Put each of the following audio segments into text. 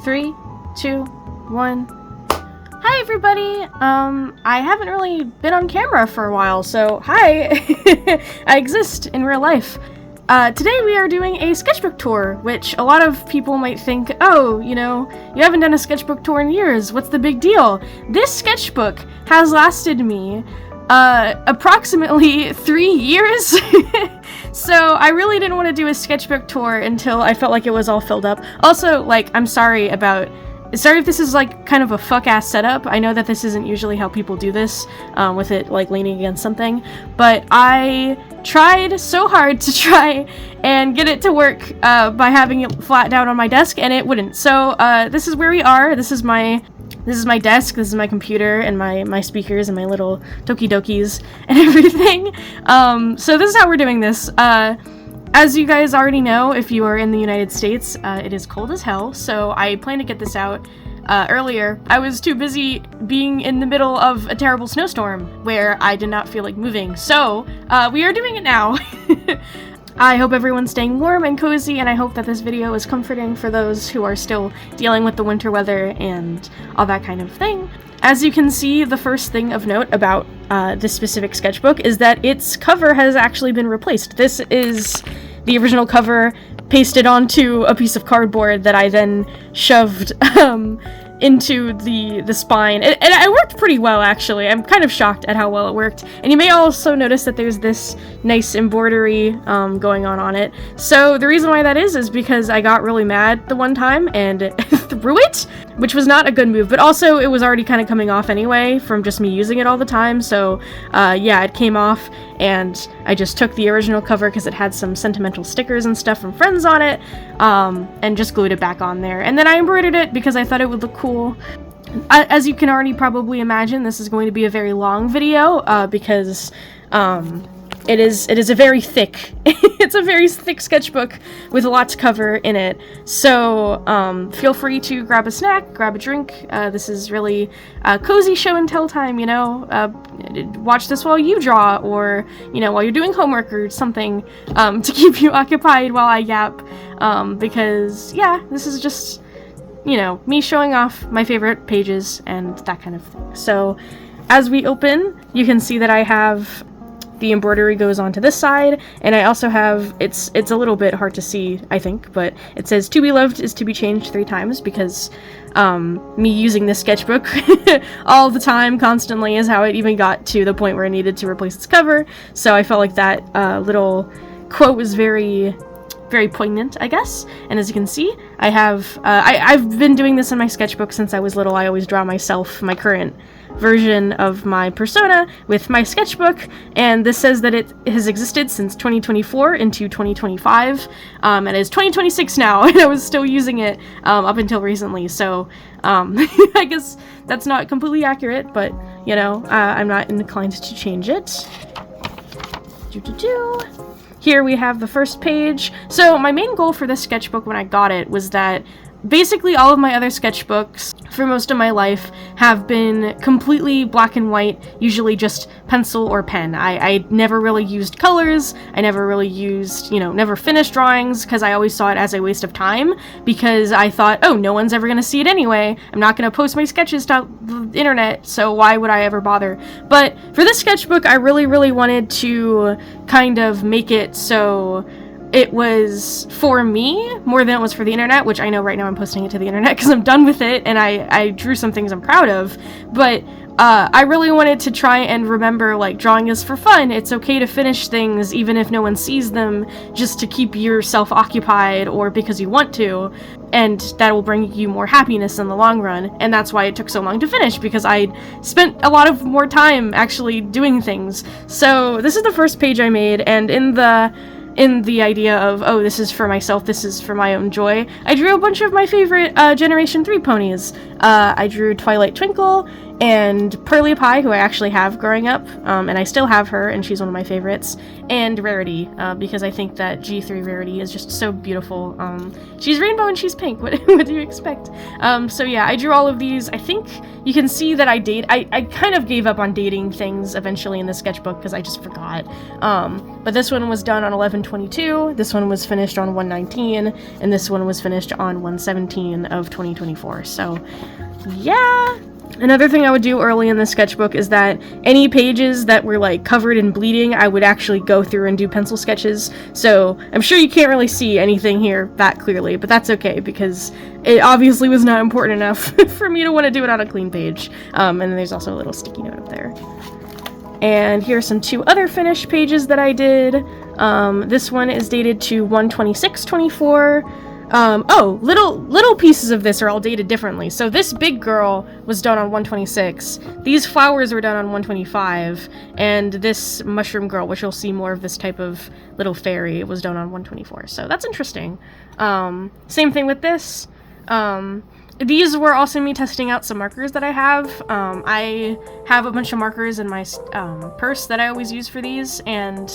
3, 2, 1. Hi everybody! I haven't really been on camera for a while, so hi! I exist in real life. Today we are doing a sketchbook tour, which a lot of people might think, oh, you know, you haven't done a sketchbook tour in years, what's the big deal? This sketchbook has lasted me approximately 3 years. So I really didn't want to do a sketchbook tour until I felt like it was all filled up. Also, like, I'm sorry if this is like kind of a fuck-ass setup. I know that this isn't usually how people do this, with it like leaning against something, but I tried so hard to try and get it to work by having it flat down on my desk, and it wouldn't. So this is where we are. This is my desk, this is my computer, and my speakers, and my little Tokidokis, and everything. So this is how we're doing this. As you guys already know, if you are in the United States, it is cold as hell, so I plan to get this out earlier. I was too busy being in the middle of a terrible snowstorm, where I did not feel like moving, so we are doing it now. I hope everyone's staying warm and cozy, and I hope that this video is comforting for those who are still dealing with the winter weather and all that kind of thing. As you can see, the first thing of note about this specific sketchbook is that its cover has actually been replaced. This is the original cover pasted onto a piece of cardboard that I then shoved into the spine. And it worked pretty well, actually. I'm kind of shocked at how well it worked. And you may also notice that there's this nice embroidery going on it. So the reason why that is because I got really mad the one time and threw it, which was not a good move, but also it was already kind of coming off anyway from just me using it all the time. So yeah, it came off, and I just took the original cover because it had some sentimental stickers and stuff from friends on it, and just glued it back on there. And then I embroidered it because I thought it would look cool. As you can already probably imagine, this is going to be a very long video, because it is a very thick it's a very thick sketchbook with a lot to cover in it. So feel free to grab a snack, grab a drink. This is really cozy show and tell time, you know. Watch this while you draw, or, you know, while you're doing homework or something, to keep you occupied while I yap, because yeah, this is just, you know, me showing off my favorite pages and that kind of thing. So as we open, you can see that I have the embroidery goes onto this side, and I also have, it's a little bit hard to see, I think, but it says "to be loved is to be changed 3 times," because me using this sketchbook all the time, constantly, is how it even got to the point where I needed to replace its cover. So I felt like that little quote was very poignant, I guess. And as you can see, I have I've been doing this in my sketchbook since I was little. I always draw myself my current version of my persona with my sketchbook, and this says that it has existed since 2024 into 2025, and it is 2026 now, and I was still using it up until recently. So I guess that's not completely accurate, but you know, I'm not inclined to change it. Here we have the first page. So my main goal for this sketchbook when I got it was that basically all of my other sketchbooks for most of my life have been completely black and white, usually just pencil or pen. I never really used colors. I never really used, you know, never finished drawings, because I always saw it as a waste of time, because I thought, oh, no one's ever going to see it anyway. I'm not going to post my sketches to the internet, so why would I ever bother? But for this sketchbook, I really wanted to kind of make it so it was for me more than it was for the internet, which I know right now I'm posting it to the internet because I'm done with it, and I drew some things I'm proud of, but I really wanted to try and remember, like, drawing is for fun. It's okay to finish things even if no one sees them, just to keep yourself occupied or because you want to, and that will bring you more happiness in the long run. And that's why it took so long to finish, because I spent a lot of more time actually doing things. So this is the first page I made, and in the idea of, oh, this is for myself, this is for my own joy, I drew a bunch of my favorite Generation 3 ponies. I drew Twilight Twinkle, and Pearly Pie, who I actually have growing up, and I still have her, and she's one of my favorites, and Rarity, because I think that G3 Rarity is just so beautiful. She's rainbow and she's pink, what do you expect? So yeah, I drew all of these. I think you can see that I kind of gave up on dating things eventually in the sketchbook, because I just forgot. But this one was done on 11/22, this one was finished on 1/19, and this one was finished on 1/17 of 2024, so yeah. Another thing I would do early in the sketchbook is that any pages that were like covered in bleeding, I would actually go through and do pencil sketches. So I'm sure you can't really see anything here that clearly, but that's okay because it obviously was not important enough for me to want to do it on a clean page. And then there's also a little sticky note up there. And here are some 2 other finished pages that I did. This one is dated to 1/26/24. Oh, little pieces of this are all dated differently. So this big girl was done on 1/26. These flowers were done on 1/25, and this mushroom girl, which you'll see more of this type of little fairy, was done on 1/24. So that's interesting. Same thing with this. These were also me testing out some markers that I have. I have a bunch of markers in my purse that I always use for these, and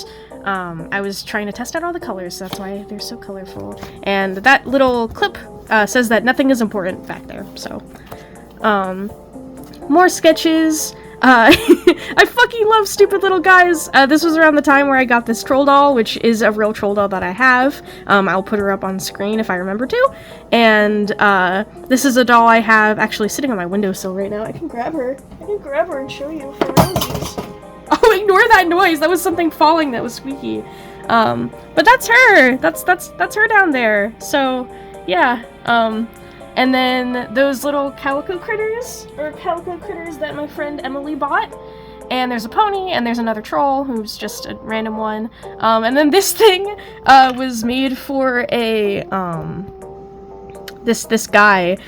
I was trying to test out all the colors, so that's why they're so colorful. And that little clip says that nothing is important back there, so. More sketches. I fucking love stupid little guys. This was around the time where I got this troll doll, which is a real troll doll that I have. I'll put her up on screen if I remember to. And this is a doll I have actually sitting on my windowsill right now. I can grab her. And show you for roses. Oh, ignore that noise. That was something falling that was squeaky. But that's her. That's her down there. So, yeah. And then those little calico critters that my friend Emily bought. And there's a pony, and there's another troll who's just a random one. And then this thing was made for a this guy,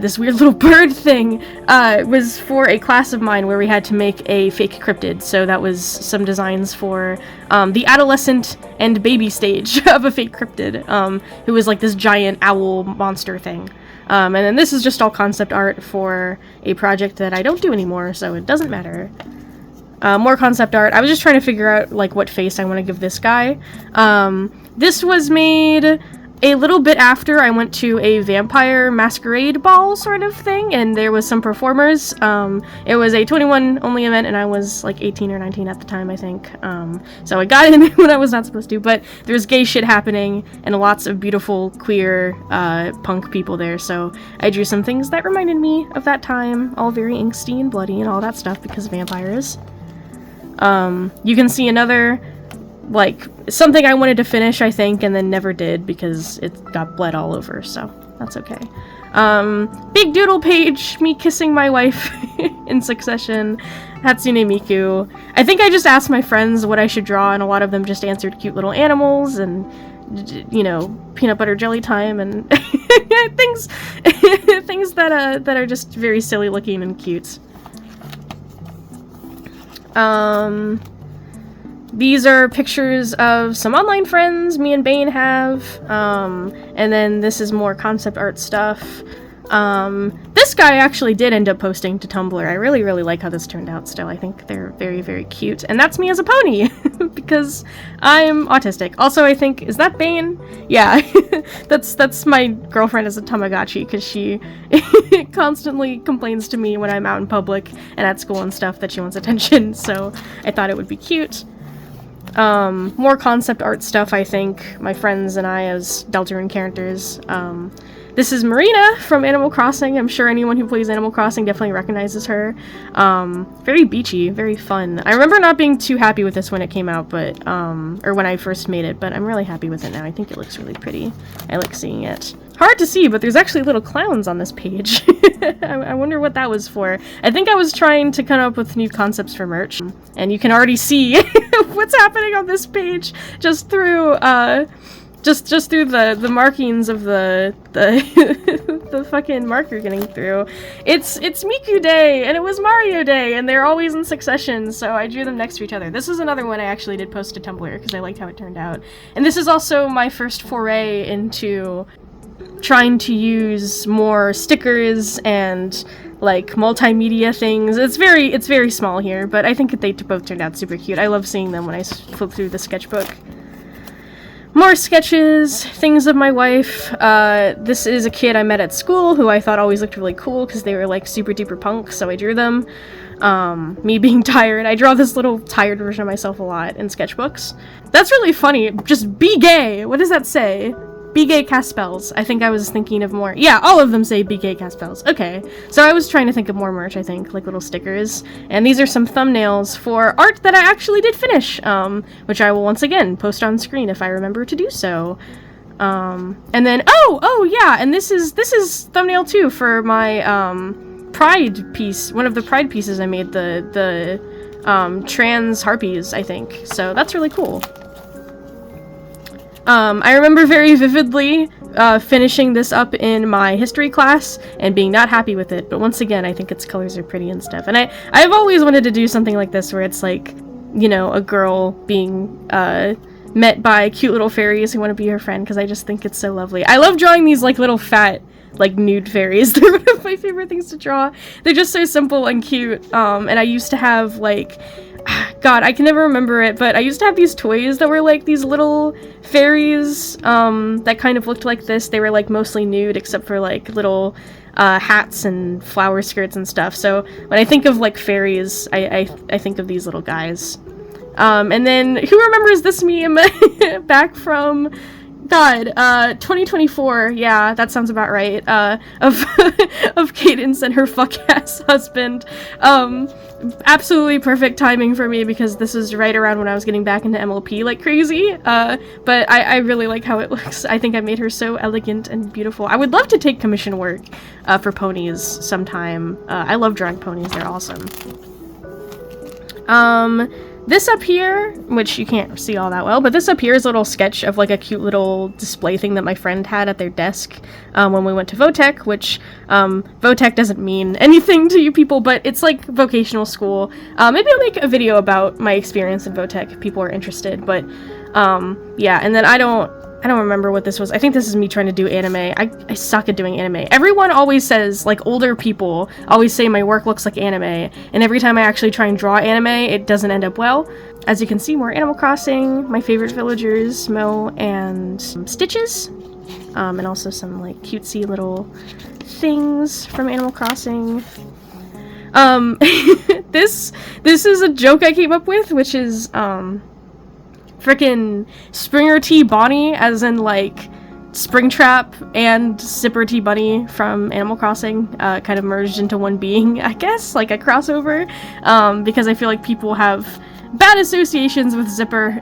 this weird little bird thing, was for a class of mine where we had to make a fake cryptid. So that was some designs for the adolescent and baby stage of a fake cryptid, who was like this giant owl monster thing. And then this is just all concept art for a project that I don't do anymore, so it doesn't matter. More concept art. I was just trying to figure out like what face I want to give this guy. This was made a little bit after I went to a vampire masquerade ball sort of thing, and there was some performers. It was a 21 only event, and I was like 18 or 19 at the time, I think. So I got in when I was not supposed to, but there's gay shit happening, and lots of beautiful, queer, punk people there, so I drew some things that reminded me of that time, all very angsty and bloody and all that stuff because vampires. You can see another like something I wanted to finish, I think, and then never did because it got bled all over, so that's okay. Big doodle page, me kissing my wife in succession, Hatsune Miku. I think I just asked my friends what I should draw, and a lot of them just answered cute little animals and, you know, peanut butter jelly time and things that are just very silly looking and cute. These are pictures of some online friends me and Bane have, and then this is more concept art stuff. This guy actually did end up posting to Tumblr. I really, really like how this turned out still. I think they're very, very cute. And that's me as a pony, because I'm autistic. Also, I think, is that Bane? Yeah, that's my girlfriend as a Tamagotchi, because she constantly complains to me when I'm out in public and at school and stuff that she wants attention, so I thought it would be cute. More concept art stuff, I think, my friends and I as Deltarune characters. This is Marina from Animal Crossing. I'm sure anyone who plays Animal Crossing definitely recognizes her. Very beachy, very fun. I remember not being too happy with this when it came out, but, or when I first made it, but I'm really happy with it now. I think it looks really pretty. I like seeing it. Hard to see, but there's actually little clowns on this page. I wonder what that was for. I think I was trying to come up with new concepts for merch, and you can already see what's happening on this page just through, just through the markings of the the fucking marker getting through. It's Miku Day, and it was Mario Day, and they're always in succession, so I drew them next to each other. This is another one I actually did post to Tumblr, because I liked how it turned out. And this is also my first foray into trying to use more stickers and like multimedia things. It's very small here, but I think they both turned out super cute. I love seeing them when I flip through the sketchbook. More sketches, things of my wife. This is a kid I met at school who I thought always looked really cool because they were like super duper punk, so I drew them. Me being tired. I draw this little tired version of myself a lot in sketchbooks. That's really funny. Just be gay. What does that say? Be gay, cast spells. I think I was thinking of more. Yeah, all of them say be gay, cast spells. Okay. So I was trying to think of more merch, I think, like little stickers. And these are some thumbnails for art that I actually did finish, which I will once again post on screen if I remember to do so. And then, oh yeah, and this is thumbnail 2 for my, pride piece, one of the pride pieces I made, the trans harpies, I think. So that's really cool. I remember very vividly finishing this up in my history class and being not happy with it, but once again, I think its colors are pretty and stuff. And I've always wanted to do something like this where it's like, you know, a girl being met by cute little fairies who want to be her friend, because I just think it's so lovely. I love drawing these like little fat, like nude fairies. They're one of my favorite things to draw. They're just so simple and cute. And I used to have like, God, I can never remember it, but I used to have these toys that were like these little fairies that kind of looked like this. They were like mostly nude except for like little hats and flower skirts and stuff. So when I think of like fairies, I think of these little guys. And then who remembers this meme back from, God, 2024, yeah, that sounds about right, of Cadence and her fuck-ass husband. Absolutely perfect timing for me because this is right around when I was getting back into MLP like crazy, but I really like how it looks. I think I made her so elegant and beautiful. I would love to take commission work for ponies sometime. I love drawing ponies, they're awesome. This up here, which you can't see all that well, but this up here is a little sketch of like a cute little display thing that my friend had at their desk when we went to Votech, which Votech doesn't mean anything to you people, but it's like vocational school. Maybe I'll make a video about my experience in Votech if people are interested, but yeah, and then I don't remember what this was. I think this is me trying to do anime. I suck at doing anime. Everyone always says, like, older people always say my work looks like anime, and every time I actually try and draw anime, it doesn't end up well. As you can see, more Animal Crossing, my favorite villagers, Mo and Stitches, and also some, like, cutesy little things from Animal Crossing. This is a joke I came up with, which is, frickin' Springer T. Bonnie, as in, like, Springtrap and Zipper T. Bunny from Animal Crossing, kind of merged into one being, I guess, like a crossover, because I feel like people have bad associations with Zipper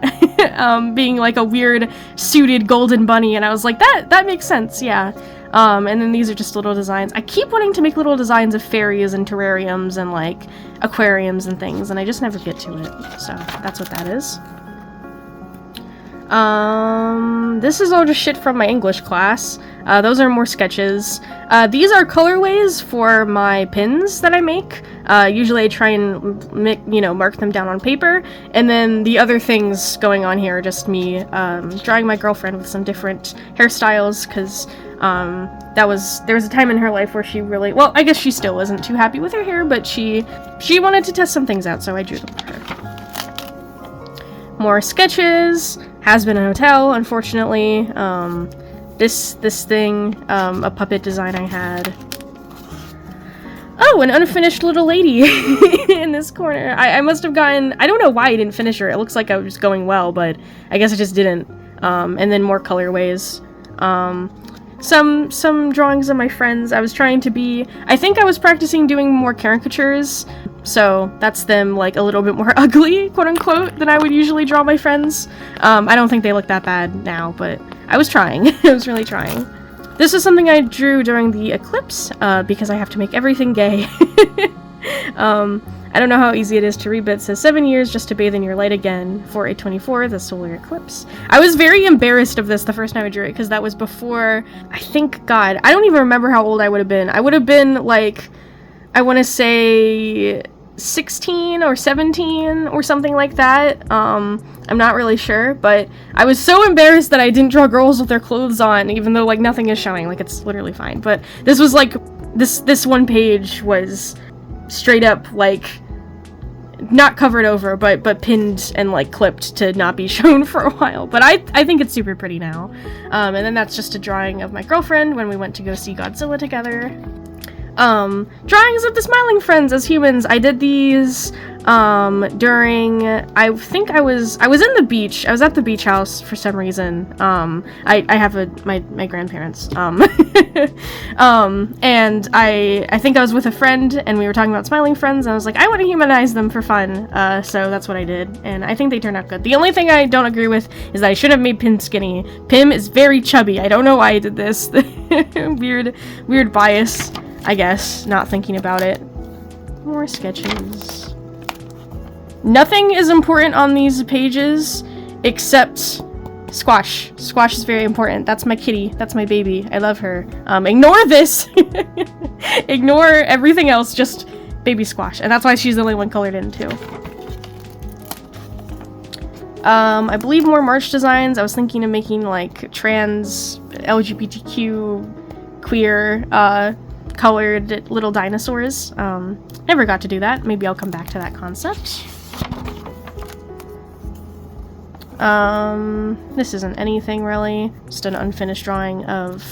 being, like, a weird, suited golden bunny, and I was like, that makes sense, yeah. And then these are just little designs. I keep wanting to make little designs of fairies and terrariums and, like, aquariums and things, and I just never get to it, so that's what that is. This is all just shit from my English class. Those are more sketches. These are colorways for my pins that I make. Usually I try and mark them down on paper, and then the other things going on here are just me, drawing my girlfriend with some different hairstyles, because, there was a time in her life where she really, well, I guess she still wasn't too happy with her hair, but she wanted to test some things out, so I drew them for her. More sketches. Has Been a Hotel, unfortunately. This thing, a puppet design I had. Oh, an unfinished little lady in this corner. I must have gotten, I don't know why I didn't finish her. It looks like I was going well, but I guess I just didn't. And then more colorways. Some drawings of my friends. I was trying to be, I think I was practicing doing more caricatures, so that's them, like, a little bit more ugly, quote-unquote, than I would usually draw my friends. I don't think they look that bad now, but I was trying. I was really trying. This is something I drew during the eclipse, because I have to make everything gay. I don't know how easy it is to read, but it says 7 years just to bathe in your light again for 8/24, the solar eclipse. I was very embarrassed of this the first time I drew it, because that was before, I think, God, I don't even remember how old I would have been. I would have been, like, I want to say 16 or 17 or something like that. I'm not really sure, but I was so embarrassed that I didn't draw girls with their clothes on, even though, like, nothing is showing. Like, it's literally fine. But this was, like, this one page was straight up, like, not covered over, but pinned and, like, clipped to not be shown for a while. But I think it's super pretty now. And then that's just a drawing of my girlfriend when we went to go see Godzilla together. Drawings of the Smiling Friends as humans. I did these, during, I think I was in the beach. I was at the beach house for some reason. I have my grandparents, and I think I was with a friend, and we were talking about Smiling Friends, and I was like, I want to humanize them for fun, so that's what I did, and I think they turned out good. The only thing I don't agree with is that I should have made Pim skinny. Pim is very chubby. I don't know why I did this. Weird bias, I guess, not thinking about it. More sketches. Nothing is important on these pages except Squash. Squash is very important. That's my kitty. That's my baby. I love her. Ignore this. Ignore everything else. Just baby Squash. And that's why she's the only one colored in, too. I believe more March designs. I was thinking of making, like, trans, LGBTQ, queer, colored little dinosaurs. Never got to do that. Maybe I'll come back to that concept. This isn't anything really. Just an unfinished drawing of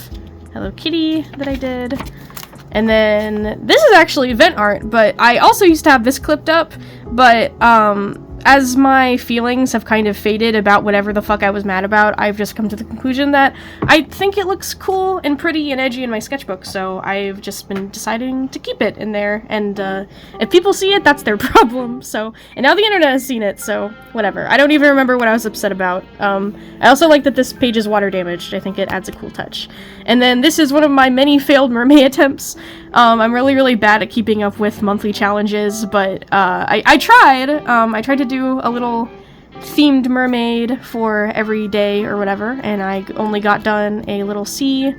Hello Kitty that I did. And then this is actually event art, but I also used to have this clipped up, but as my feelings have kind of faded about whatever the fuck I was mad about, I've just come to the conclusion that I think it looks cool and pretty and edgy in my sketchbook, so I've just been deciding to keep it in there, and if people see it, that's their problem, so, and now the internet has seen it, so whatever. I don't even remember what I was upset about. I also like that this page is water damaged. I think it adds a cool touch. And then this is one of my many failed mermaid attempts. I'm really bad at keeping up with monthly challenges, but I tried. I tried to do a little themed mermaid for every day or whatever, and I only got done a little sea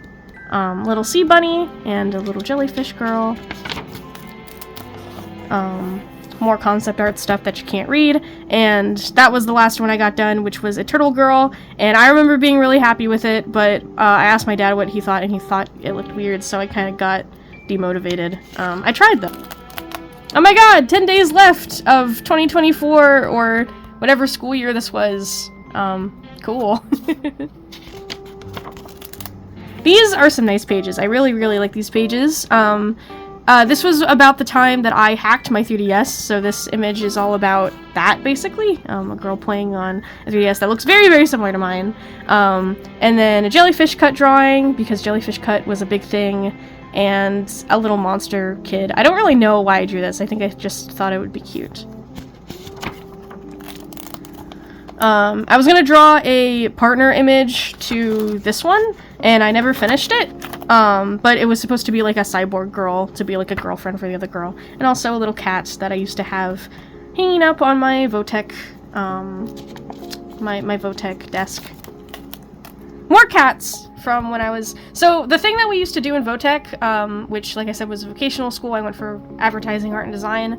bunny and a little jellyfish girl. More concept art stuff that you can't read, and that was the last one I got done, which was a turtle girl, and I remember being really happy with it, but I asked my dad what he thought, and he thought it looked weird, so I kind of got demotivated. I tried though. Oh my god, 10 days left of 2024, or whatever school year this was. Cool. These are some nice pages. I really like these pages. This was about the time that I hacked my 3DS, so this image is all about that, basically. A girl playing on a 3DS that looks very similar to mine. And then a jellyfish cut drawing, because jellyfish cut was a big thing, and a little monster kid. I don't really know why I drew this. I think I just thought it would be cute. I was gonna draw a partner image to this one, and I never finished it. But it was supposed to be like a cyborg girl, to be like a girlfriend for the other girl. And also a little cat that I used to have hanging up on my Votech, my Votech desk. More cats from when I was... So, the thing that we used to do in Votech, which, like I said, was a vocational school, I went for advertising, art, and design,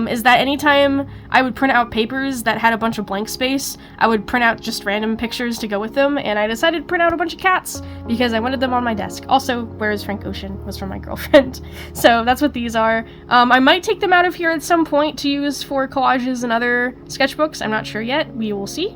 is that anytime I would print out papers that had a bunch of blank space, I would print out just random pictures to go with them, and I decided to print out a bunch of cats, because I wanted them on my desk. Also, Where is Frank Ocean was from my girlfriend. So, that's what these are. I might take them out of here at some point to use for collages and other sketchbooks. I'm not sure yet. We will see.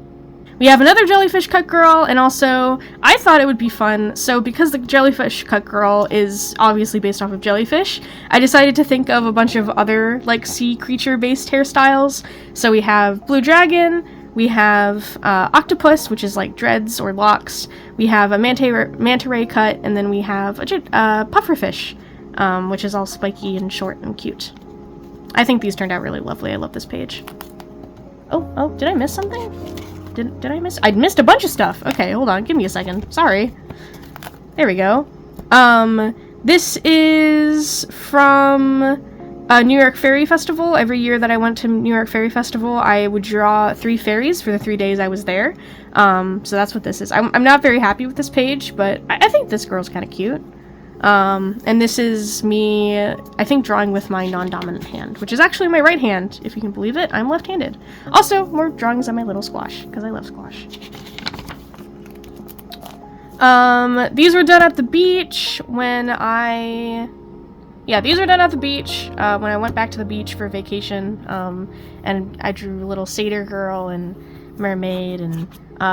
We have another jellyfish cut girl, and also, I thought it would be fun, so because the jellyfish cut girl is obviously based off of jellyfish, I decided to think of a bunch of other, like, sea creature-based hairstyles. So we have blue dragon, we have octopus, which is like dreads or locks, we have a manta ray cut, and then we have a pufferfish, which is all spiky and short and cute. I think these turned out really lovely. I love this page. Oh, did I miss something? Did I miss? I missed a bunch of stuff. Okay, hold on. Give me a second. Sorry. There we go. This is from New York Fairy Festival. Every year that I went to New York Fairy Festival, I would draw 3 fairies for the 3 days I was there. So that's what this is. I'm not very happy with this page, but I think this girl's kind of cute. And this is me, I think, drawing with my non-dominant hand, which is actually my right hand, if you can believe it. I'm left-handed. Also, more drawings on my little squash, because I love squash. These were done at the beach when these were done at the beach, when I went back to the beach for vacation, and I drew a little satyr girl and mermaid, and,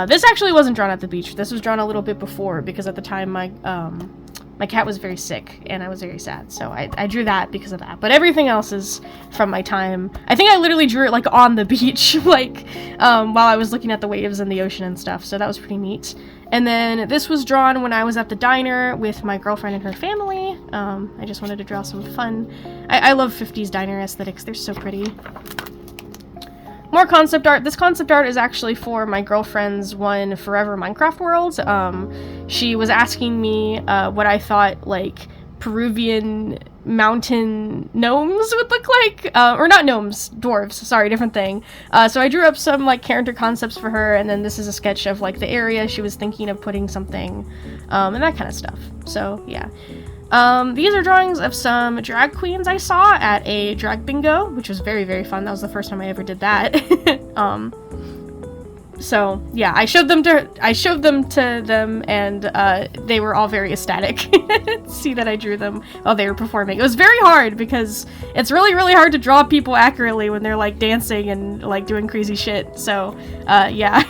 this actually wasn't drawn at the beach. This was drawn a little bit before, because at the time my cat was very sick, and I was very sad, so I drew that because of that. But everything else is from my time. I think I literally drew it, like, on the beach, like, while I was looking at the waves and the ocean and stuff, so that was pretty neat. And then this was drawn when I was at the diner with my girlfriend and her family. I just wanted to draw some fun. I love 50s diner aesthetics, they're so pretty. More concept art. This concept art is actually for my girlfriend's one Forever Minecraft World. She was asking me what I thought, like, Peruvian mountain gnomes would look like. Or not gnomes, dwarves, sorry, different thing. So I drew up some, like, character concepts for her, and then this is a sketch of, like, the area she was thinking of putting something, and that kind of stuff. So, yeah. These are drawings of some drag queens I saw at a drag bingo, which was very, very fun. That was the first time I ever did that. So yeah, I showed them to them, and they were all very ecstatic to see that I drew them while they were performing. It was very hard because it's really, really hard to draw people accurately when they're like dancing and like doing crazy shit. So yeah.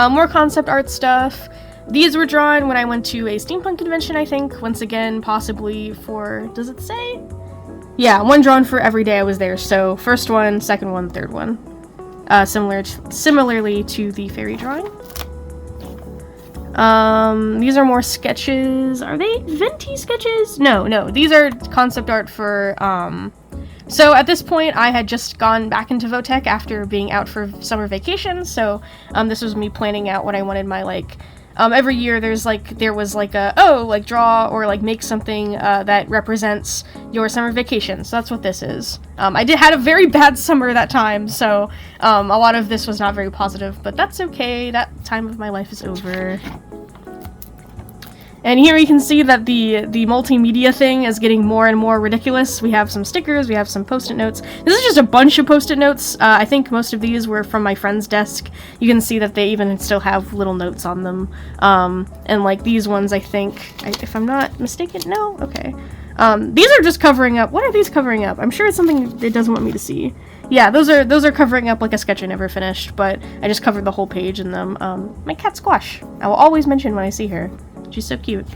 More concept art stuff. These were drawn when I went to a steampunk convention, I think. Once again, possibly for, does it say? Yeah, one drawn for every day I was there. So first one, second one, third one. Similarly to the fairy drawing. These are more sketches. Are they venti sketches? No, these are concept art for, so at this point I had just gone back into Votech after being out for summer vacation. So, this was me planning out what I wanted my, like, every year there was like a, draw or like make something that represents your summer vacation. So that's what this is. I had a very bad summer that time, so a lot of this was not very positive, but that's okay. That time of my life is over. And here you can see that the multimedia thing is getting more and more ridiculous. We have some stickers, we have some post-it notes. This is just a bunch of post-it notes. I think most of these were from my friend's desk. You can see that they even still have little notes on them. And like these ones, I think, if I'm not mistaken, no? Okay. These are just covering up. What are these covering up? I'm sure it's something it doesn't want me to see. Yeah, those are covering up like a sketch I never finished, but I just covered the whole page in them. My cat Squash. I will always mention when I see her. She's so cute.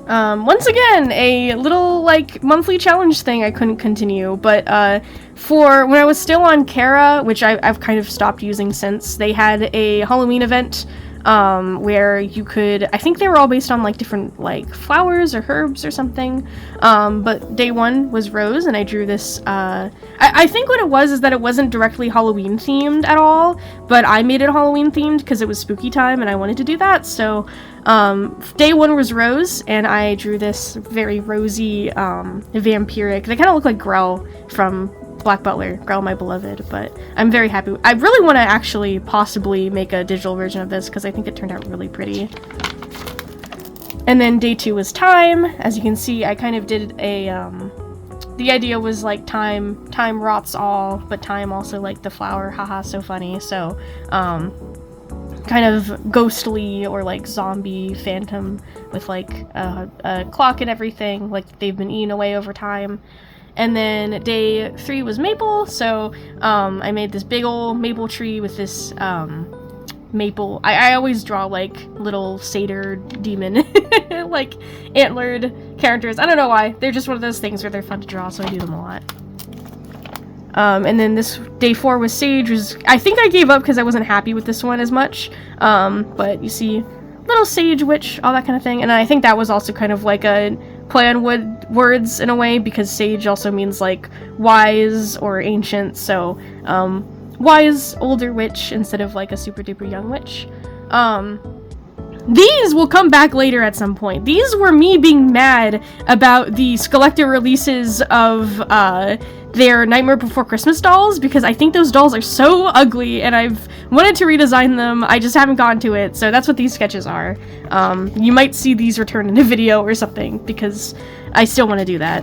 Once again, a little, like, monthly challenge thing I couldn't continue, but, for when I was still on Kara, which I've kind of stopped using since, they had a Halloween event, where you could, I think they were all based on, like, different, like, flowers or herbs or something, but day one was Rose, and I drew this, I think what it was is that it wasn't directly Halloween themed at all, but I made it Halloween themed because it was spooky time and I wanted to do that, so, day one was Rose, and I drew this very rosy, vampiric, they kind of look like Grell from Black Butler, Grell My Beloved, but I'm very happy. I really want to actually possibly make a digital version of this because I think it turned out really pretty. And then day two was Time. As you can see, I kind of did a, the idea was like time rots all, but time also like the flower, haha, so funny. So, kind of ghostly or like zombie phantom with like a clock and everything, like they've been eaten away over time. And then day three was Maple, so I made this big old maple tree with this maple. I always draw like little satyr demon, like antlered characters. I don't know why. They're just one of those things where they're fun to draw, so I do them a lot. And then this day four was Sage. I think I gave up because I wasn't happy with this one as much. But you see, little sage witch, all that kind of thing. And I think that was also kind of like a play on words in a way, because sage also means like wise or ancient, so wise older witch instead of like a super duper young witch. These will come back later at some point. These were me being mad about the Skeletor releases of their Nightmare Before Christmas dolls, because I think those dolls are so ugly and I've wanted to redesign them. I just haven't gotten to it, so that's what these sketches are. You might see these return in a video or something, because I still want to do that.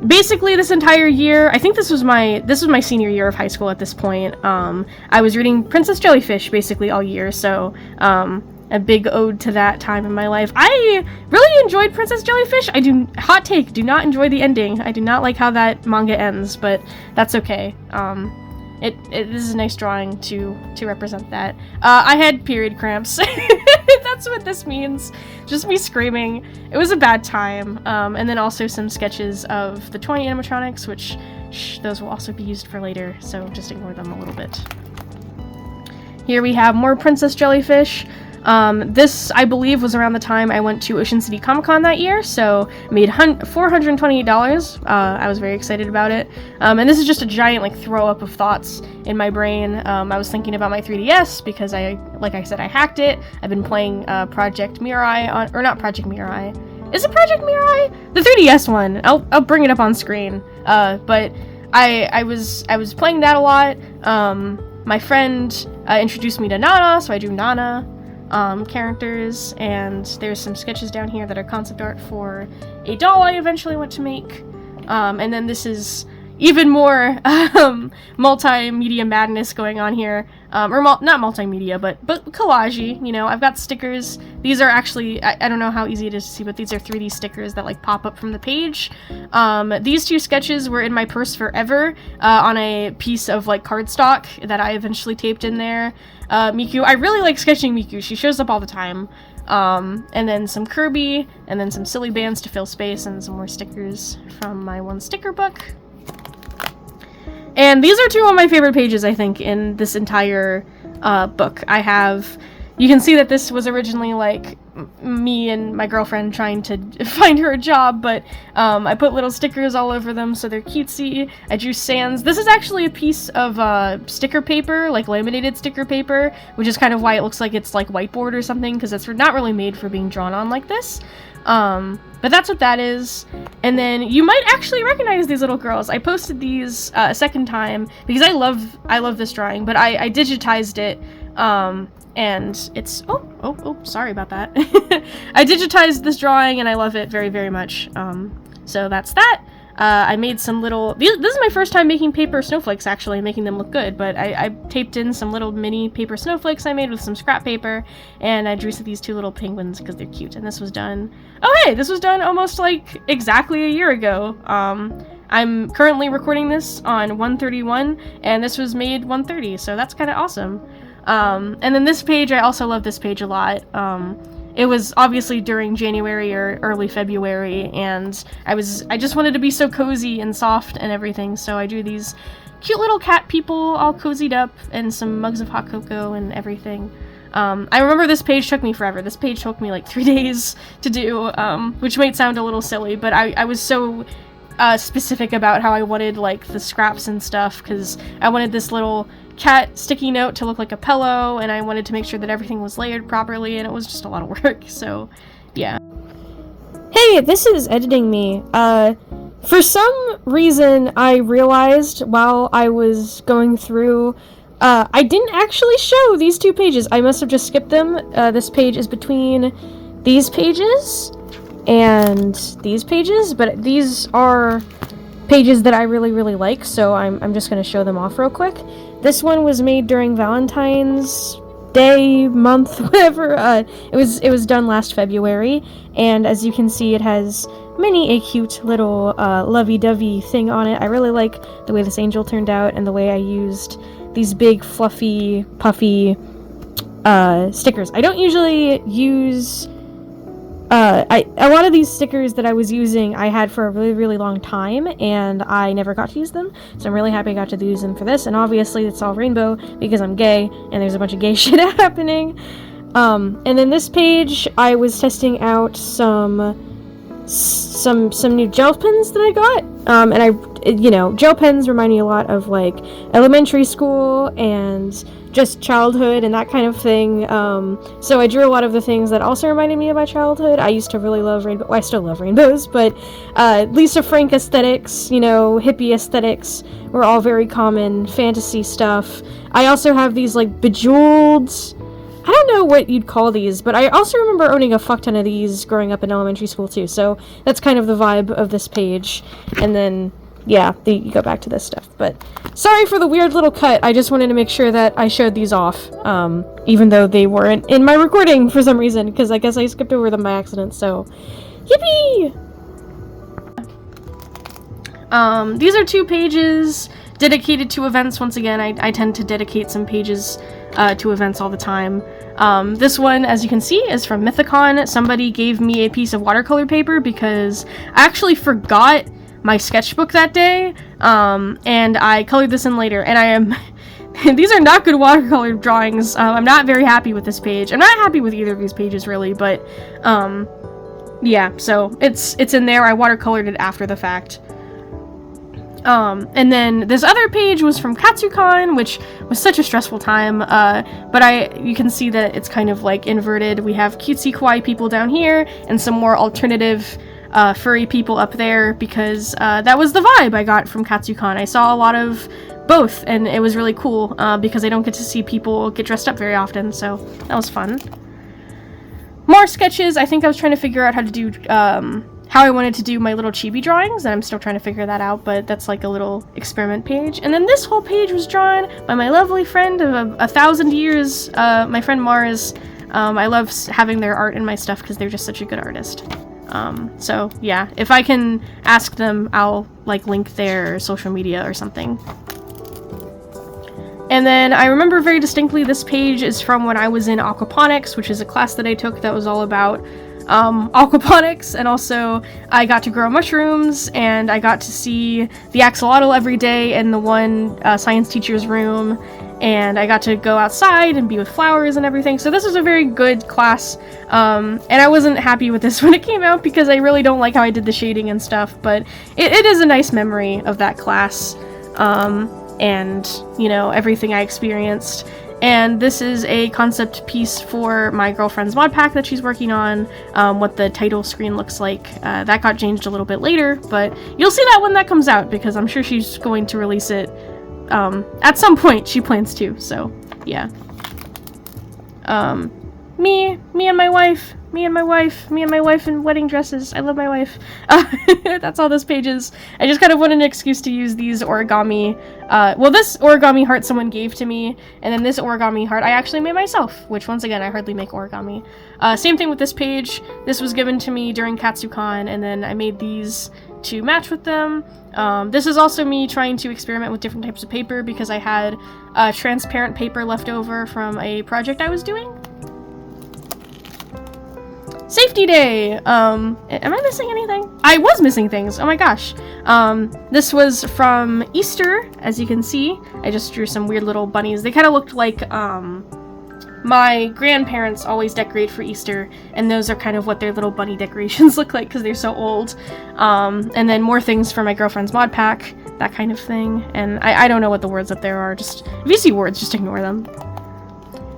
Basically, this entire year, I think this was my senior year of high school at this point. I was reading Princess Jellyfish basically all year, so a big ode to that time in my life. I really enjoyed Princess Jellyfish. Hot take, do not enjoy the ending. I do not like how that manga ends, but that's okay. This is a nice drawing to represent that. I had period cramps. That's what this means. Just me screaming. It was a bad time. And then also some sketches of the toy animatronics, which, those will also be used for later, so just ignore them a little bit. Here we have more Princess Jellyfish. This, I believe, was around the time I went to Ocean City Comic Con that year, so made $428. I was very excited about it. And this is just a giant, like, throw up of thoughts in my brain. I was thinking about my 3DS because like I said, I hacked it. I've been playing Project Mirai or not Project Mirai. Is it Project Mirai? The 3DS one. I'll bring it up on screen. But I was playing that a lot. My friend introduced me to Nana, so I drew Nana. Characters, and there's some sketches down here that are concept art for a doll I eventually want to make. And then this is even more multimedia madness going on here. Or not multimedia, but collage-y, you know. I've got stickers. These are actually, I don't know how easy it is to see, but these are 3D stickers that like pop up from the page. These two sketches were in my purse forever, on a piece of like cardstock that I eventually taped in there. Miku, I really like sketching Miku. She shows up all the time. And then some Kirby, and then some silly bands to fill space, and some more stickers from my one sticker book. And these are two of my favorite pages, I think, in this entire book. You can see that this was originally like me and my girlfriend trying to find her a job, but I put little stickers all over them so they're cutesy. I drew sands. This is actually a piece of sticker paper, like laminated sticker paper, which is kind of why it looks like it's like whiteboard or something, because it's not really made for being drawn on like this. But that's what that is. And then you might actually recognize these little girls. I posted these a second time because I love this drawing, but I digitized it. And it's, sorry about that. I digitized this drawing and I love it very, very much. So that's that. I made some little, this is my first time making paper snowflakes, actually, making them look good, but I taped in some little mini paper snowflakes I made with some scrap paper, and I drew these two little penguins because they're cute, and this was done, this was done almost, like, exactly a year ago. I'm currently recording this on 1/31, and this was made 1/30, so that's kind of awesome. And then this page, I also love this page a lot. It was obviously during January or early February, and I just wanted to be so cozy and soft and everything, so I drew these cute little cat people all cozied up and some mugs of hot cocoa and everything. I remember this page took me forever. This page took me like 3 days to do, which might sound a little silly, but I was so specific about how I wanted like the scraps and stuff, because I wanted this little cat sticky note to look like a pillow, and I wanted to make sure that everything was layered properly, and it was just a lot of work, so yeah. Hey, this is editing me. For some reason I realized while I was going through, I didn't actually show these two pages. I must have just skipped them. This page is between these pages and these pages, but these are pages that I really, really like, so I'm just gonna show them off real quick. This one was made during Valentine's Day, month, whatever. It was done last February, and as you can see, it has many a cute little lovey-dovey thing on it. I really like the way this angel turned out and the way I used these big, fluffy, puffy stickers. I don't usually use a lot of these stickers that I was using I had for a really, really long time, and I never got to use them, so I'm really happy I got to use them for this, and obviously it's all rainbow because I'm gay, and there's a bunch of gay shit happening. And then this page, I was testing out some new gel pens that I got, and gel pens remind me a lot of, like, elementary school, and just childhood and that kind of thing. So I drew a lot of the things that also reminded me of my childhood. I used to really love rainbow. Well, I still love rainbows, but Lisa Frank aesthetics, you know, hippie aesthetics were all very common. Fantasy stuff. I also have these like bejeweled. I don't know what you'd call these, but I also remember owning a fuck ton of these growing up in elementary school too. So that's kind of the vibe of this page. And then yeah, you go back to this stuff. But sorry for the weird little cut. I just wanted to make sure that I showed these off, even though they weren't in my recording for some reason, because I guess I skipped over them by accident, so yippee! These are 2 pages dedicated to events. Once again, I tend to dedicate some pages to events all the time. This one, as you can see, is from Mythicon. Somebody gave me a piece of watercolor paper because I actually forgot my sketchbook that day, and I colored this in later, and I am these are not good watercolor drawings. I'm not very happy with this page. I'm not happy with either of these pages really, but yeah, so it's in there. I watercolored it after the fact. And then this other page was from KatsuCon, which was such a stressful time, but you can see that it's kind of like inverted. We have cutesy kawaii people down here, and some more alternative furry people up there, because that was the vibe I got from KatsuCon. I saw a lot of both, and it was really cool, because I don't get to see people get dressed up very often, so that was fun. More sketches. I think I was trying to figure out how to do, how I wanted to do my little chibi drawings, and I'm still trying to figure that out, but that's like a little experiment page. And then this whole page was drawn by my lovely friend of 1,000 years, my friend Mars. I love having their art in my stuff because they're just such a good artist. So yeah, if I can ask them, I'll like link their social media or something. And then I remember very distinctly this page is from when I was in aquaponics, which is a class that I took that was all about aquaponics, and also I got to grow mushrooms, and I got to see the axolotl every day in the one science teacher's room, and I got to go outside and be with flowers and everything. So this was a very good class, and I wasn't happy with this when it came out because I really don't like how I did the shading and stuff, but it is a nice memory of that class, and, you know, everything I experienced. And this is a concept piece for my girlfriend's mod pack that she's working on, what the title screen looks like. That got changed a little bit later, but you'll see that when that comes out, because I'm sure she's going to release it at some point. She plans to, so yeah. Me and my wife in wedding dresses. I love my wife. That's all this page is. I just kind of wanted an excuse to use these origami. Well, this origami heart someone gave to me, and then this origami heart I actually made myself, which once again, I hardly make origami. Same thing with this page. This was given to me during KatsuCon, and then I made these to match with them. This is also me trying to experiment with different types of paper because I had transparent paper left over from a project I was doing. Safety Day! Am I missing anything? I was missing things, oh my gosh. This was from Easter, as you can see. I just drew some weird little bunnies. They kind of looked like, my grandparents always decorate for Easter, and those are kind of what their little bunny decorations look like because they're so old. And then more things for my girlfriend's mod pack, that kind of thing. And I don't know what the words up there are, just, if you see words, just ignore them.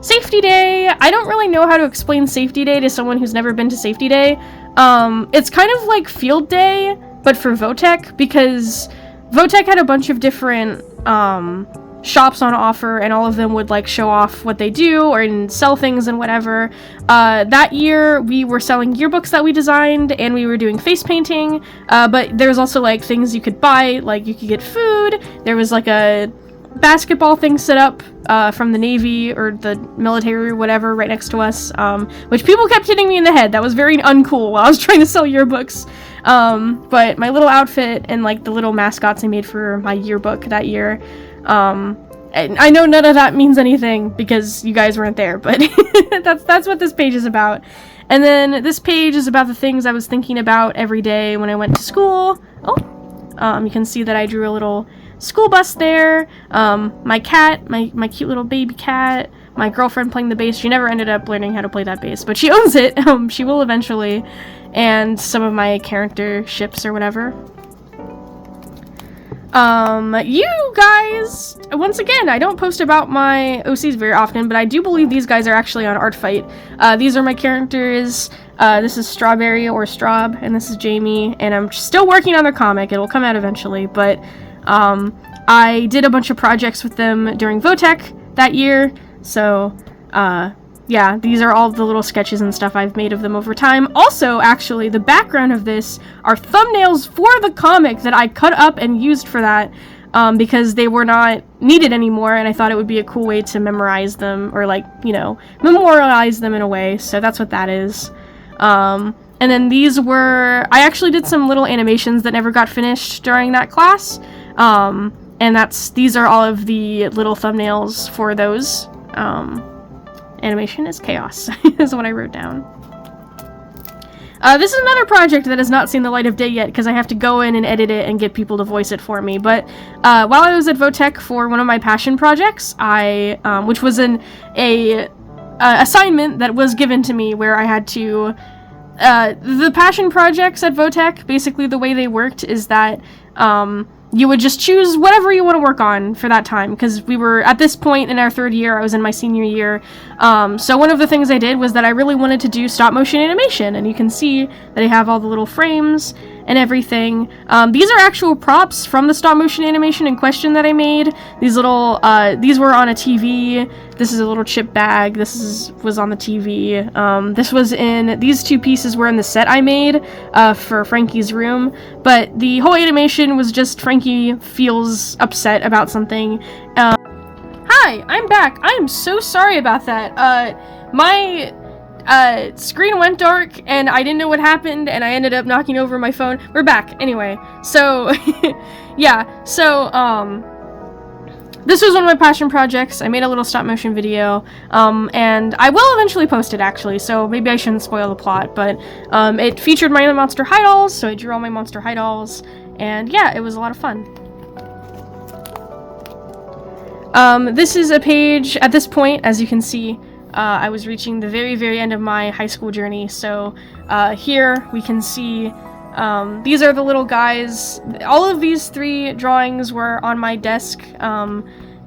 Safety Day! I don't really know how to explain Safety Day to someone who's never been to Safety Day. It's kind of like Field Day, but for Votech, because Votech had a bunch of different shops on offer, and all of them would like show off what they do or sell things and whatever. That year we were selling yearbooks that we designed, and we were doing face painting, but there was also like things you could buy, like you could get food. There was like a basketball thing set up from the Navy or the military or whatever right next to us, which people kept hitting me in the head. That was very uncool while I was trying to sell yearbooks. But my little outfit and like the little mascots I made for my yearbook that year, I know none of that means anything because you guys weren't there, but that's what this page is about. And then this page is about the things I was thinking about every day when I went to school. You can see that I drew a little school bus there, my cat, my cute little baby cat, my girlfriend playing the bass. She never ended up learning how to play that bass, but she owns it. She will eventually, and some of my character ships or whatever. You guys, once again, I don't post about my OCs very often, but I do believe these guys are actually on Artfight. These are my characters. This is Strawberry or Straub, and this is Jamie, and I'm still working on their comic. It'll come out eventually, but, I did a bunch of projects with them during Votech that year, so, yeah, these are all the little sketches and stuff I've made of them over time. Also, actually, the background of this are thumbnails for the comic that I cut up and used for that, because they were not needed anymore, and I thought it would be a cool way to memorize them, or, like, you know, memorialize them in a way, so that's what that is. And then these were... I actually did some little animations that never got finished during that class, and these are all of the little thumbnails for those. Animation is chaos, is what I wrote down. This is another project that has not seen the light of day yet, because I have to go in and edit it and get people to voice it for me, but while I was at Votech for one of my passion projects, which was an assignment that was given to me where I had to... the passion projects at Votech, basically the way they worked is that you would just choose whatever you want to work on for that time, because we were, at this point in our third year, I was in my senior year, so one of the things I did was that I really wanted to do stop motion animation, and you can see that I have all the little frames and everything. These are actual props from the stop motion animation in question that I made. These little, these were on a TV. This is a little chip bag. Was on the TV. These two pieces were in the set I made, for Frankie's room, but the whole animation was just Frankie feels upset about something. Hi, I'm back. I am so sorry about that. My screen went dark and I didn't know what happened and I ended up knocking over my phone. We're back anyway. So yeah, so this was one of my passion projects. I made a little stop motion video, and I will eventually post it actually, so maybe I shouldn't spoil the plot, but it featured my own Monster High dolls, so I drew all my Monster High dolls, and yeah, it was a lot of fun. This is a page, at this point, as you can see, I was reaching the very, very end of my high school journey, so here we can see these are the little guys. All of these three drawings were on my desk.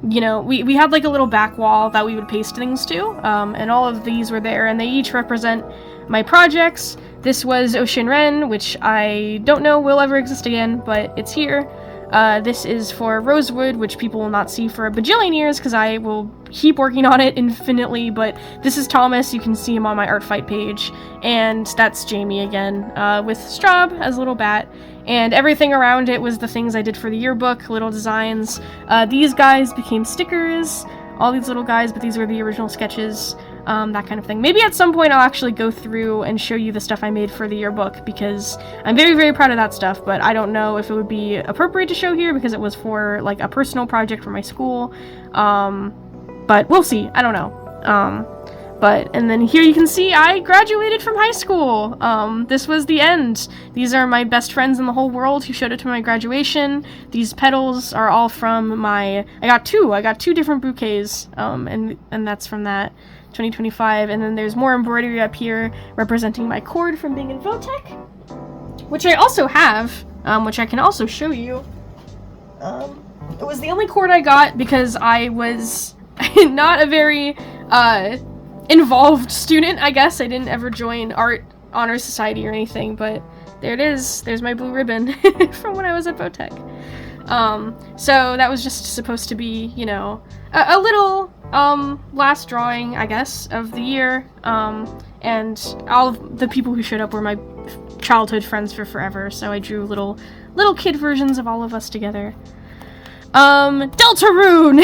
You know, we had like a little back wall that we would paste things to, and all of these were there, and they each represent my projects. This was Ocean Ren, which I don't know will ever exist again, but it's here. This is for Rosewood, which people will not see for a bajillion years because I will keep working on it infinitely, but this is Thomas. You can see him on my Artfight page, and that's Jamie again, with Straub as a little bat, and everything around it was the things I did for the yearbook, little designs. These guys became stickers, all these little guys, but these were the original sketches. That kind of thing. Maybe at some point I'll actually go through and show you the stuff I made for the yearbook, because I'm very, very proud of that stuff, but I don't know if it would be appropriate to show here because it was for, like, a personal project for my school. But we'll see. I don't know. And then here you can see I graduated from high school. This was the end. These are my best friends in the whole world who showed up to my graduation. These petals are all from I got two different bouquets, and that's from that. 2025, and then there's more embroidery up here representing my cord from being in Votech, which I also have, which I can also show you. It was the only cord I got because I was not a very involved student, I guess. I didn't ever join Art Honor Society or anything, but there it is. There's my blue ribbon from when I was at Votech. So that was just supposed to be, you know, a little last drawing, I guess, of the year, and all of the people who showed up were my childhood friends for forever, so I drew little kid versions of all of us together. Deltarune!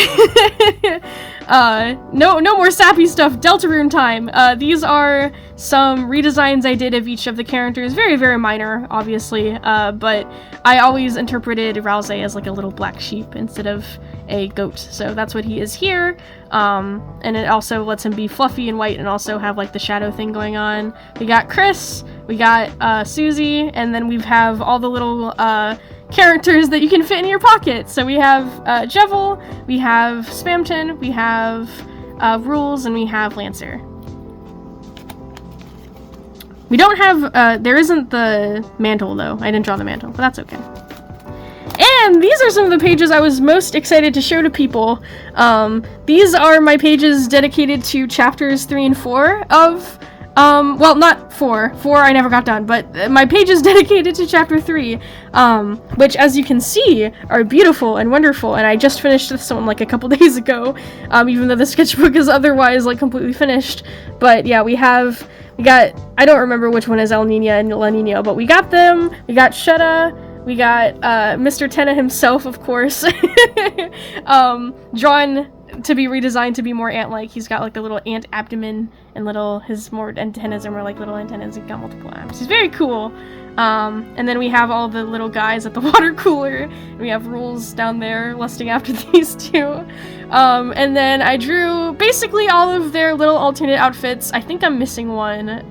No more sappy stuff, Deltarune time! These are some redesigns I did of each of the characters, very, very minor, obviously, but I always interpreted Rouse as like a little black sheep instead of a goat, so that's what he is here, and it also lets him be fluffy and white and also have like the shadow thing going on. We got Chris, we got Susie, and then we have all the little characters that you can fit in your pocket. So we have Jevil, we have Spamton, we have Rules, and we have Lancer. We don't have, there isn't the mantle though. I didn't draw the mantle, but that's okay. then these are some of the pages I was most excited to show to people. These are my pages dedicated to chapters 3 and 4 of, well, not 4. 4 I never got done, but my pages dedicated to chapter 3, which, as you can see, are beautiful and wonderful, and I just finished this one, like, a couple days ago, even though the sketchbook is otherwise, like, completely finished. But, yeah, we got, I don't remember which one is El Niño and La Niña, but we got them. We got Shutta. We got, Mr. Tenna himself, of course, drawn to be redesigned to be more ant-like. He's got, like, the little ant abdomen and his more antennas are more like little antennas and got multiple arms. He's very cool. And then we have all the little guys at the water cooler. And we have Rules down there lusting after these two. And then I drew basically all of their little alternate outfits. I think I'm missing one,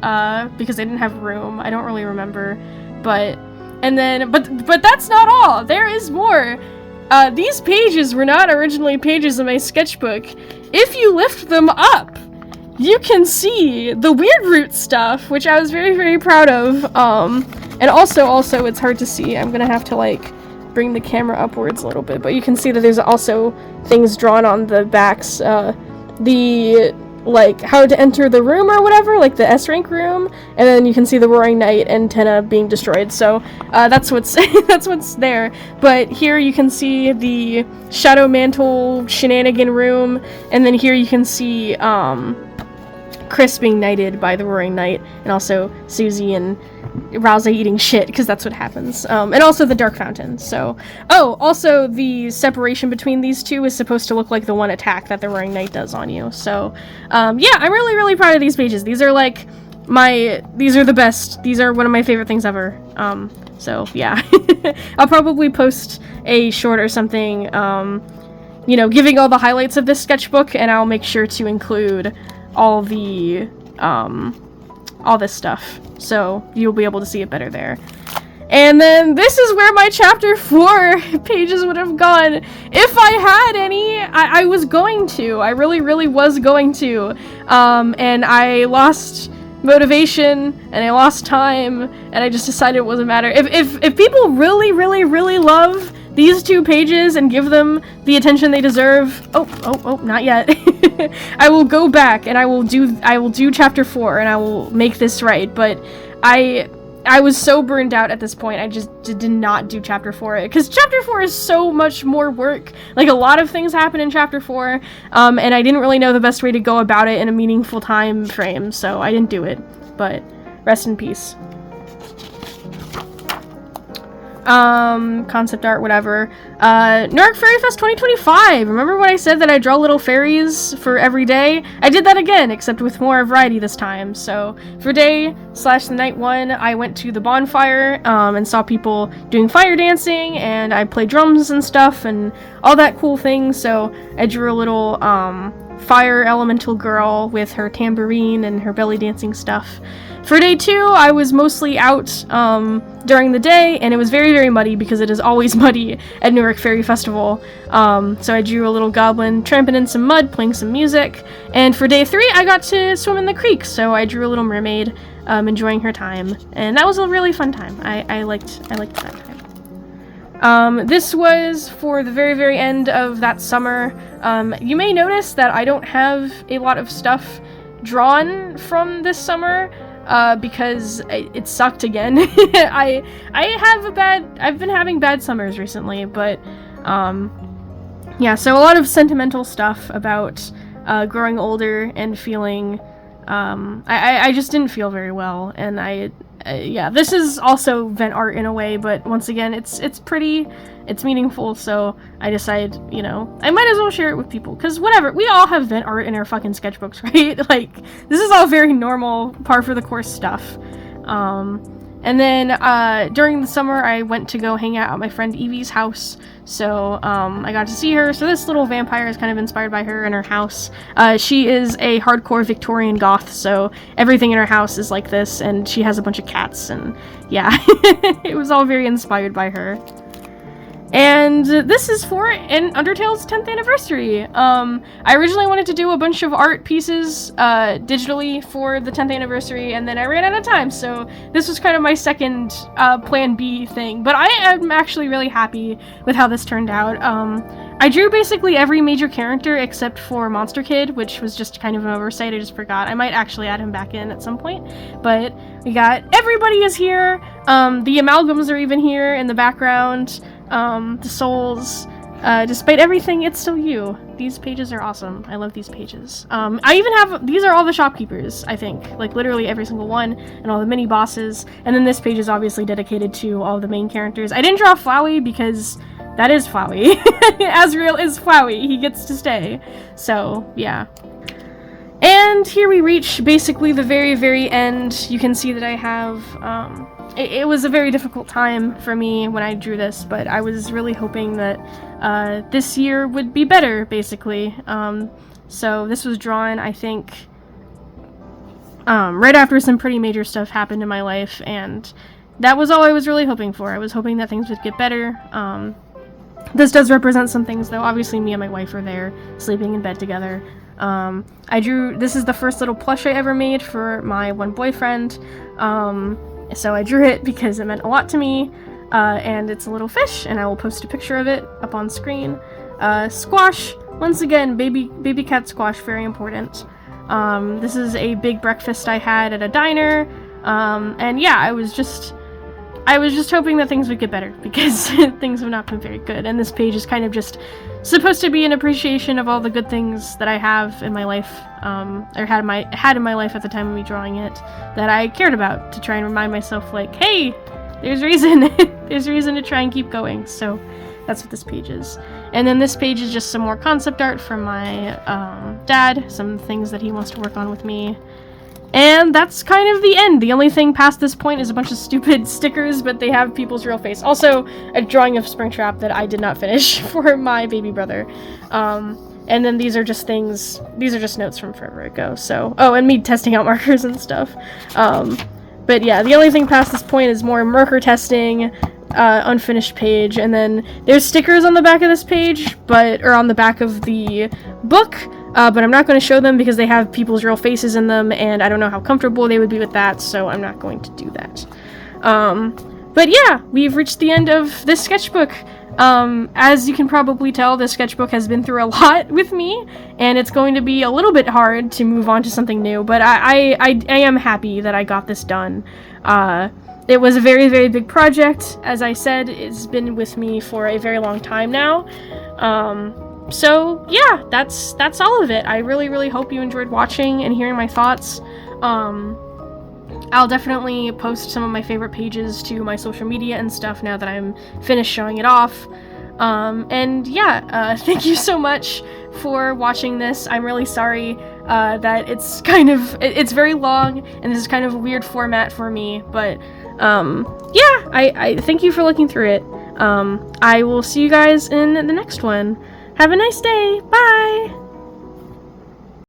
because I didn't have room. I don't really remember. But that's not all. There is more. These pages were not originally pages of my sketchbook. If you lift them up, you can see the weird root stuff, which I was very, very proud of. And also, it's hard to see. I'm gonna have to, like, bring the camera upwards a little bit, but you can see that there's also things drawn on the backs. Like, how to enter the room or whatever, like the S-rank room, and then you can see the Roaring Knight and Tenna being destroyed, so, that's what's, that's what's there. But here you can see the Shadow Mantle shenanigan room, and then here you can see, Chris being knighted by the Roaring Knight, and also Susie and Rousey eating shit, because that's what happens. And also the Dark Fountain, so... Oh, also the separation between these two is supposed to look like the one attack that the Roaring Knight does on you, so... yeah, I'm really, really proud of these pages. These are, like, these are the best. These are one of my favorite things ever. So, yeah. I'll probably post a short or something, you know, giving all the highlights of this sketchbook, and I'll make sure to include all the, all this stuff, so you'll be able to see it better there. And then this is where my chapter 4 pages would have gone. If I had any, I was going to. I really, really was going to. And I lost motivation, and I lost time, and I just decided it wasn't matter. If people really, really, really love these 2 pages and give them the attention they deserve, oh, not yet. I will go back and I will do chapter 4 and I will make this right, but I was so burned out at this point, I just did not do chapter 4, because chapter 4 is so much more work. Like, a lot of things happen in chapter 4, and I didn't really know the best way to go about it in a meaningful time frame, so I didn't do it, but rest in peace. Concept art, whatever. Newark Fairy Fest 2025! Remember when I said that I draw little fairies for every day? I did that again, except with more variety this time. So, for day/the night 1, I went to the bonfire, and saw people doing fire dancing, and I played drums and stuff, and all that cool thing, so I drew a little, fire elemental girl with her tambourine and her belly dancing stuff. For day 2, I was mostly out, during the day, and it was very, very muddy, because it is always muddy at Newark Fairy Festival. So I drew a little goblin tramping in some mud, playing some music, and for day 3, I got to swim in the creek, so I drew a little mermaid, enjoying her time, and that was a really fun time. I liked that time. This was for the very, very end of that summer. You may notice that I don't have a lot of stuff drawn from this summer, because it sucked again. I've been having bad summers recently, but, yeah, so a lot of sentimental stuff about, growing older and feeling, I just didn't feel very well, and yeah, this is also vent art in a way, but once again, it's pretty, it's meaningful, so I decided, you know, I might as well share it with people, because whatever, we all have vent art in our fucking sketchbooks, right? Like, this is all very normal, par for the course stuff. And then, during the summer, I went to go hang out at my friend Evie's house, so, I got to see her. So this little vampire is kind of inspired by her and her house. She is a hardcore Victorian goth, so everything in her house is like this, and she has a bunch of cats, and yeah, it was all very inspired by her. And this is for Undertale's 10th anniversary. I originally wanted to do a bunch of art pieces digitally for the 10th anniversary, and then I ran out of time, so this was kind of my second plan B thing. But I am actually really happy with how this turned out. I drew basically every major character except for Monster Kid, which was just kind of an oversight. I just forgot. I might actually add him back in at some point. But we got everybody is here. The amalgams are even here in the background. The souls, despite everything, it's still you. These pages are awesome. I love these pages. I even have, these are all the shopkeepers, I think. Like, literally every single one, and all the mini bosses. And then this page is obviously dedicated to all the main characters. I didn't draw Flowey because that is Flowey. Asriel is Flowey. He gets to stay. So, yeah. And here we reach basically the very, very end. You can see that I have, it was a very difficult time for me when I drew this, but I was really hoping that this year would be better, basically. So this was drawn, I think, right after some pretty major stuff happened in my life, and that was all I was really hoping for. I was hoping that things would get better. This does represent some things, though. Obviously, me and my wife are there, sleeping in bed together. This is the first little plush I ever made for my one boyfriend. So I drew it because it meant a lot to me, and it's a little fish, and I will post a picture of it up on screen. Squash, once again, baby cat squash, very important. This is a big breakfast I had at a diner, and yeah, I was just hoping that things would get better, because things have not been very good, and this page is kind of just supposed to be an appreciation of all the good things that I have in my life, or had in my life at the time of me drawing it, that I cared about, to try and remind myself, like, hey, there's reason, there's reason to try and keep going. So that's what this page is. And then this page is just some more concept art from my dad, some things that he wants to work on with me. And that's kind of the end. The only thing past this point is a bunch of stupid stickers, but they have people's real face. Also, a drawing of Springtrap that I did not finish for my baby brother. And then these are just things, these are just notes from forever ago, so... Oh, and me testing out markers and stuff. But yeah, the only thing past this point is more marker testing, unfinished page, and then there's stickers on the back of this page, or on the back of the book, but I'm not going to show them because they have people's real faces in them, and I don't know how comfortable they would be with that, so I'm not going to do that. But yeah, we've reached the end of this sketchbook. As you can probably tell, this sketchbook has been through a lot with me, and it's going to be a little bit hard to move on to something new, but I am happy that I got this done. It was a very, very big project. As I said, it's been with me for a very long time now. So yeah, that's all of it. I really, really hope you enjoyed watching and hearing my thoughts. I'll definitely post some of my favorite pages to my social media and stuff now that I'm finished showing it off. And yeah, thank you so much for watching this. I'm really sorry that it's it's very long, and this is kind of a weird format for me, but yeah, I thank you for looking through it. I will see you guys in the next one. Have a nice day. Bye!